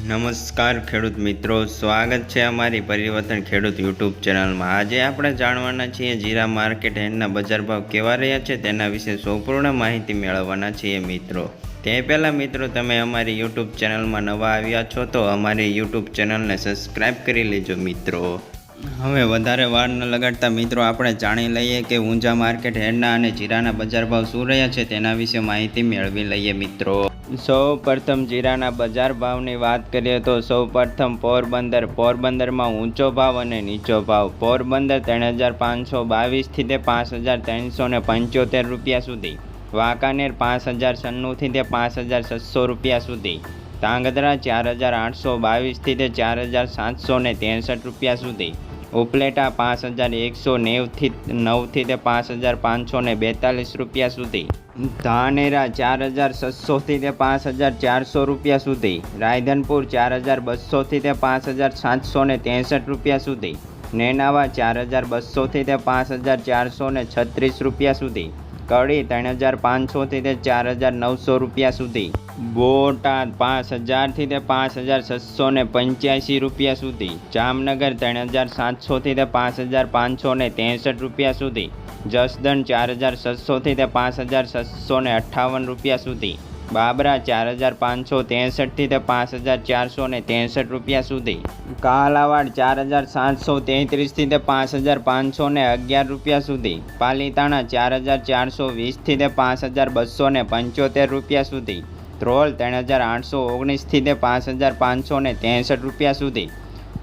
નમસ્કાર ખેડૂત મિત્રો, સ્વાગત છે અમારી પરિવર્તન ખેડૂત યુટ્યુબ ચેનલમાં। આજે આપણે જાણવાના છીએ જીરા માર્કેટ યાર્ડના બજાર ભાવ કેવા રહ્યા છે તેના વિશે સંપૂર્ણ માહિતી મેળવવાના છીએ મિત્રો। તે પહેલાં મિત્રો, તમે અમારી યુટ્યુબ ચેનલમાં નવા આવ્યા છો તો અમારી યુટ્યુબ ચેનલને સબસ્ક્રાઈબ કરી લેજો મિત્રો। હવે વધારે વાર ન લગાડતા મિત્રો, આપણે જાણી લઈએ કે ઊંઝા માર્કેટ યાર્ડના અને જીરાના બજાર ભાવ શું રહ્યા છે તેના વિશે માહિતી મેળવી લઈએ મિત્રો। સૌ પ્રથમ જીરાના બજાર ભાવની વાત કરીએ તો સૌ પ્રથમ પોરબંદરમાં ઊંચો ભાવ અને નીચો ભાવ। પોરબંદર 3522થી તે 5375 રૂપિયા સુધી, વાંકાનેર 5096થી તે 5600 રૂપિયા સુધી, ધાંગધ્રા 4822થી તે 4763 રૂપિયા સુધી, ઉપલેટા 5190થી તે 5542 રૂપિયા સુધી, ધાનેરા 4600થી તે 5400 રૂપિયા સુધી, રાયધનપુર 4200થી તે 5763 રૂપિયા સુધી, નેનાવા 4200થી તે 5436 રૂપિયા સુધી, કડી 3500થી તે 4900 રૂપિયા સુધી, બોટાદ 5000થી તે 5685 રૂપિયા સુધી, જામનગર 3700થી તે 5563 રૂપિયા સુધી, જસદણ 4600થી તે 5658 રૂપિયા સુધી, બાબરા 4563થી તે 5463 રૂપિયા સુધી, કાલાવાડ 4733થી તે 5511 રૂપિયા સુધી, પાલીતાણા 4420થી તે 5275 રૂપિયા સુધી, ધ્રોલ 3819થી તે 5563 રૂપિયા સુધી,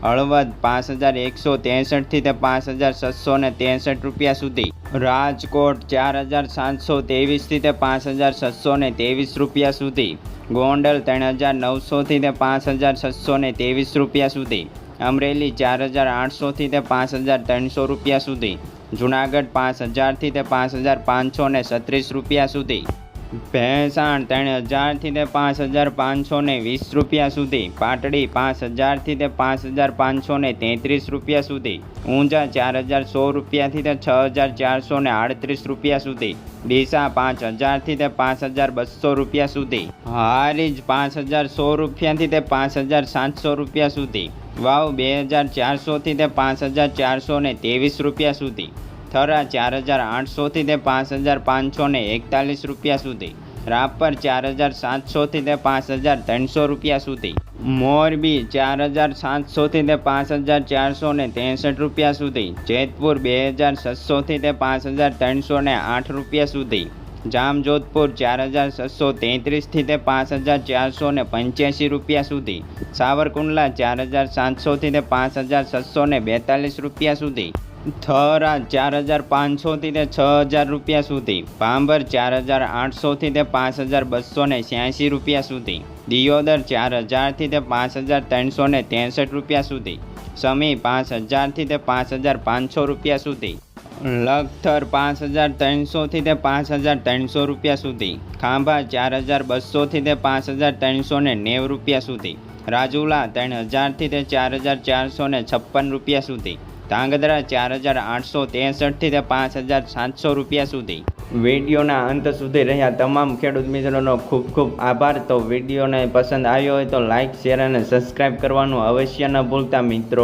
હળવદ 5163થી તે 5663 રૂપિયા સુધી, રાજકોટ 4723થી તે 5623 રૂપિયા સુધી, ગોંડલ 3900થી તે 5623 રૂપિયા સુધી, અમરેલી 4800થી તે 5300 રૂપિયા સુધી, જુનાગઢ 5000થી તે 5536 રૂપિયા સુધી, ભેંસાણ 3000થી તે 5520 રૂપિયા સુધી, પાટડી 5000થી તે 5533 રૂપિયા સુધી, ઊંઝા 4100 રૂપિયાથી તે 6438 રૂપિયા સુધી, ડીસા 5000થી તે 5200 રૂપિયા સુધી, હારીજ 5100 રૂપિયાથી તે 5700 રૂપિયા સુધી, વાવ 2400થી તે 5423 રૂપિયા સુધી, થરા 4800થી તે 5541 રૂપિયા સુધી, રાપર 4700થી તે 5300 રૂપિયા સુધી, મોરબી 4700થી તે 5463 રૂપિયા સુધી, જેતપુર 2600થી તે 5308 રૂપિયા સુધી, જામજોધપુર 4633થી તે 5485 રૂપિયા સુધી, સાવરકુંડલા 4700થી તે 5642 રૂપિયા સુધી, થરાદ 4500થી તે 6000 રૂપિયા સુધી, ભાંભર 4800થી તે 5286 રૂપિયા સુધી, દિયોદર 4000થી તે 5363 રૂપિયા સુધી, સમી 5000થી તે 5500 રૂપિયા સુધી, લખતર 5300થી તે 5300 રૂપિયા સુધી, ખાંભા 4200થી તે 5390 રૂપિયા સુધી, રાજુલા 3000થી તે 4456 રૂપિયા સુધી, ધાંગધ્રા 4863થી તે 5700 રૂપિયા સુધી। વિડીયોના અંત સુધી રહ્યા તમામ ખેડૂત મિત્રોનો ખૂબ ખૂબ આભાર। તો વિડીયોને પસંદ આવ્યો હોય તો લાઇક, શેર અને સબસ્ક્રાઈબ કરવાનું અવશ્ય ન ભૂલતા મિત્રો।